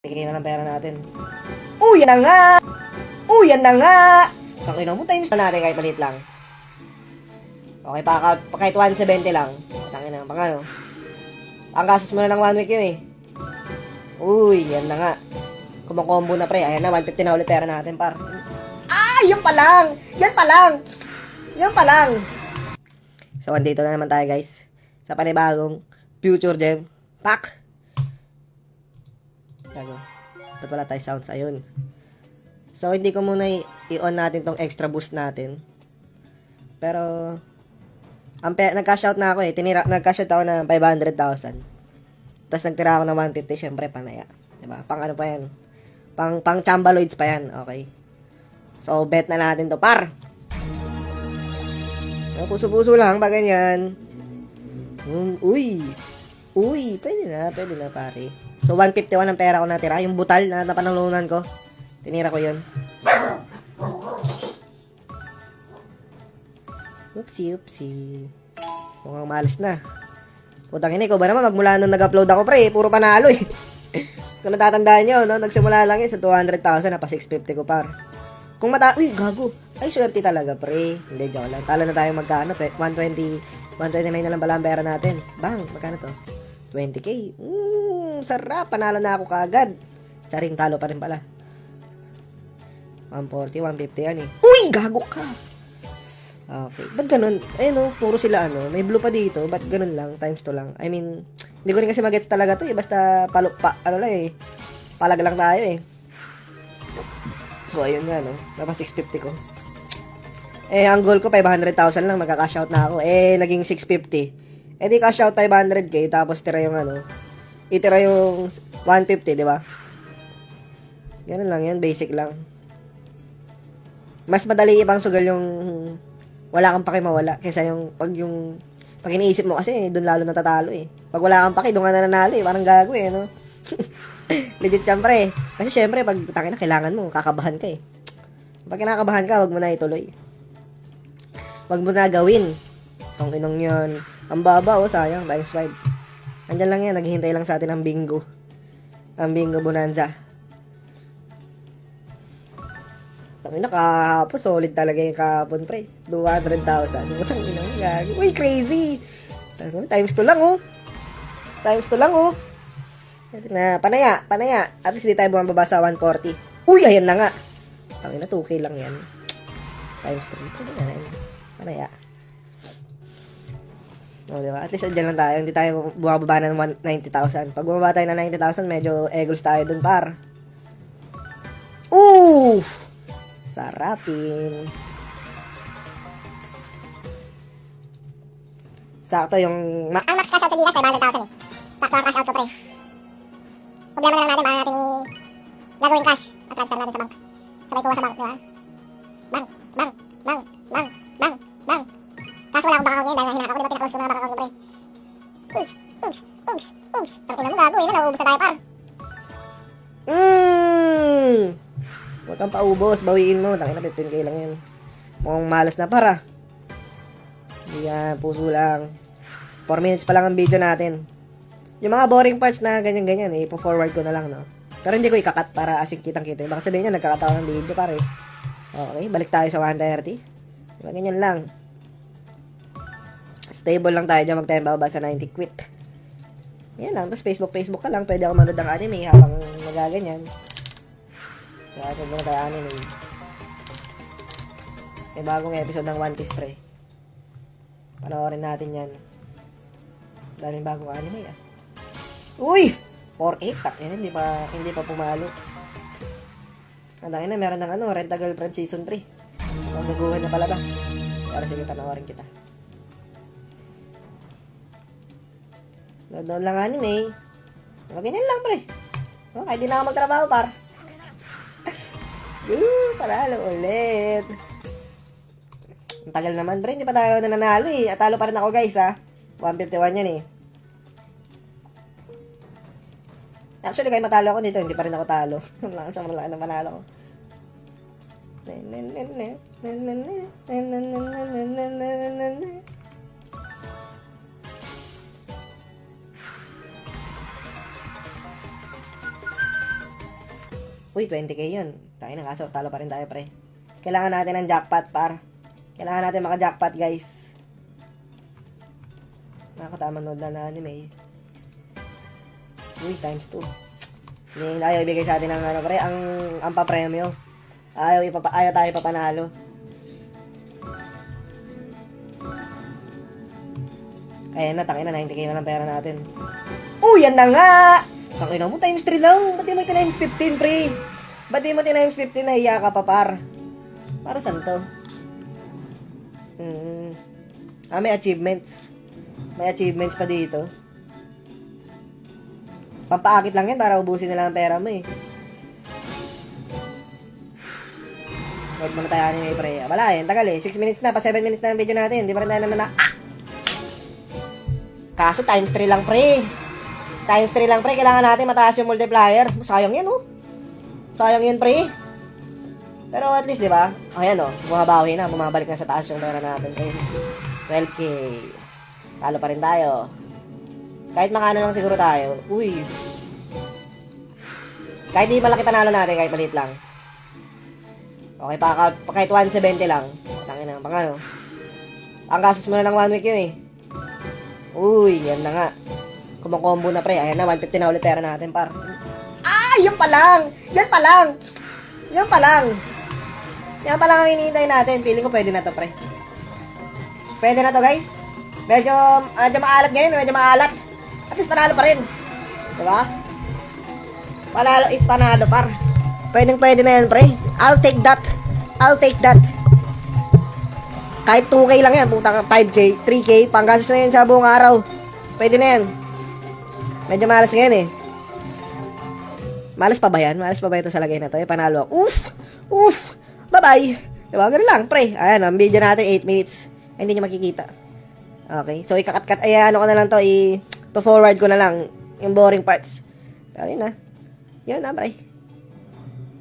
Tingin na ng pera natin. Yan na nga! Yan na nga! Tangina mo, times na natin kahit maliit lang. Okay, kahit 170 lang. Tangina, pang ano. Ang gastos mo na ng 1 week yun yan na nga. Kumakombo na pre. Ayan na, 150 na ulit pera natin, par. Yan pa lang! Yan pa lang! Yan pa lang! So, andito na naman tayo, guys. Sa panibagong Future Gem Pack. Gago. Ba't wala tayo sounds? Ayun. So, hindi ko muna i-on natin tong extra boost natin. Pero, nag-cash out na ako nag-cash out ako ng 500,000. Tapos nagtira ako ng 150, syempre, panaya. Diba? Pang ano pa yan? Pang chambaloids pa yan. Okay. So, bet na natin to, par. Puso-puso lang, ba ganyan. Pwede na, pare. So, 151 ang pera ko natira. Yung butal na napanalunan ko, tinira ko yun. Oopsie. Mukhang malas na. Putang ina, ikaw ba naman? Magmula nung nag-upload ako, pre, puro panalo eh. Kung natatandaan nyo, no? Nagsimula lang yun sa 200,000, na pa 650 ko, par. Kung gago. Ay, swerte talaga, pre. Hindi, joke lang. Talo na tayo magkano, 129 na lang pala ang pera natin. Bang, magkano to? 20k. Sarap. Panalo na ako kaagad. Charing, talo pa rin pala. 140, 150 yan eh. Gago ka. Okay. Ba't ganun? Ayun puro sila may blue pa dito. Ba't ganun lang? Times 2 lang. I mean, hindi ko rin kasi magets talaga to eh. Basta palag lang tayo eh. So, ayun nga Dapat 650 ko. Ang goal ko 500,000 lang. Magka-cash out na ako. Naging 650. Di cash out 500k. Tapos tira yung itira yung 150, di ba? Ganun lang yan. Basic lang. Mas madali ibang sugal yung wala kang paki mawala. Kaysa pag iniisip mo kasi, doon lalo natatalo eh. Pag wala kang paki, doon ka na nanalo eh. Parang gago eh, no? Legit syempre. Kasi syempre, pag kailangan mo, kakabahan ka eh. Pag kinakabahan ka, wag mo na ituloy. Wag mo na gawin. Itong inong yun. Ang baba sayang, times 5. Andyan lang yan, naghihintay lang sa atin ang bingo. Ang bingo bonanza. Kahapon, solid talaga yung kahapon, pre. 200,000. Utang inang gago. Crazy! Times 2 lang, Times 2 lang, Na, panaya. At least di tayo bumababa sa 140. Ayan na nga. Tangina, 2k lang yan. Times 3. Panaya. Diba? At least andyan lang tayo. Hindi tayo bumababa ng 90,000. Pag bumababa tayo ng 90,000, medyo eagles tayo dun, par. Sarapin. Sakto yung... Ang max cash out sa Gigas, 500,000 eh. Sakto ang cash out ko, pre. Problema na lang natin, baka natin gagawin cash at transfer natin sa bank. Sabay kuha sa bank, diba? Bang. Kaso wala akong bank account ngayon dahil hinaka ko, diba pinaklose ko na bank account ko, pre. Ugs. Pero ina mo gago, nauubos na tayo, par. Huwag kang paubos, bawiin mo. Tangina, 15k lang yun. Mukhang malas na, para. Hindi yan, puso lang. 4 minutes pa lang ang video natin. Yung mga boring parts na ganyan-ganyan, ipo-forward ko na lang, no? Pero hindi ko ikakat para asing kitang-kita. Baka sabihin nyo, nagkakatawa ng video, pare. Okay, balik tayo sa 130. Diba, ganyan lang. Stable lang tayo dyan, mag-time bababa sa 90, quit. Yan lang, tapos Facebook ka lang. Pwede ako manood ng anime habang nagaganyan. Kaya ito muna tayo anime. May bagong episode ng One Piece, pre. Panoorin natin yan. Daming bagong anime, 4-8. Yan, hindi pa pumalo. Ang dami na, meron ng Red the Girlfriend Season 3. Pagbaguhan na palabas. Pero sige, panoorin kita. Doon lang anime. Ganyan lang, pre. Kahit di na ako magtrabaho, par. Panalo ulit. Ang tagal naman, pre. Hindi pa tayo nananalo eh. Atalo pa rin ako, guys, 151 yan eh. Actually, kahit matalo ako dito, hindi pa rin ako talo. Sobrang laki ng panalo ko. Uy, 20k yun. Tayo na, kaso talo pa rin tayo, pre. Kailangan natin ng jackpot, par. Kailangan natin maka-jackpot, guys. Nakakatama nood na anime. Uy, times 2. Hindi ayaw ibigay sa atin ng ano, pre, ang pa-premyo. Ayaw tayo papanalo. Ayan na, tangin na, 90k na lang pera natin. Yan na nga! Tangin mo, times 3 lang. Ba't di mo times 15, pre? Ba't di mo times 15, nahiya ka pa, par? Para saan to? May achievements. May achievements pa dito. Pampaakit lang yan para ubusin na lang ang pera mo eh. Wait muna tayo anime, pre. Wala eh, tagal eh. 6 minutes na, pa 7 minutes na ang video natin. Di pa rin tayo Kaso times 3 lang, pre. Times 3 lang, pre. Kailangan natin mataas yung multiplier. Sayang yan, oh. Sayang yan, pre. Pero at least, di ba? Ayan, oh. Bumabawi na. Bumabalik na sa taas yung pera natin. 12k. Talo pa rin tayo. Kahit makano lang siguro tayo. Uy. Kahit di malaki panalo natin, kahit maliit lang. Okay, kahit 170 lang. Tangin na, pang ano. Ang gastos mo na ng 1 week yun eh. Uy, yan na nga. Kumakombo na, pre. Ayan na, 150 na ulit pera natin, par. Yan pa lang! Yan pa lang! Yan pa lang! Yan pa lang ang hinihintay natin. Feeling ko pwede na to, pre. Pwede na to, guys. Medyo maalat ngayon, medyo maalat. At least panalo pa rin. Diba? Panalo is panalo, par. Pwede na yan, pre. I'll take that. I'll take that. Kahit 2k lang yan, putang 5k, 3k, panggastos na yan sa buong araw. Pwede na yan. Medyo malas ngayon eh. Malas pa ba yan? Malas pa ba ito sa lagay na to? Panalo. Oof! Bye-bye! Diba? Ganun lang, pre. Ayan, ang video natin, 8 minutes. Ay, hindi nyo makikita. Okay, so ikakat-kat, ano ko na lang to, pa-forward ko na lang yung boring parts. Pero yun na. Yun na, pre.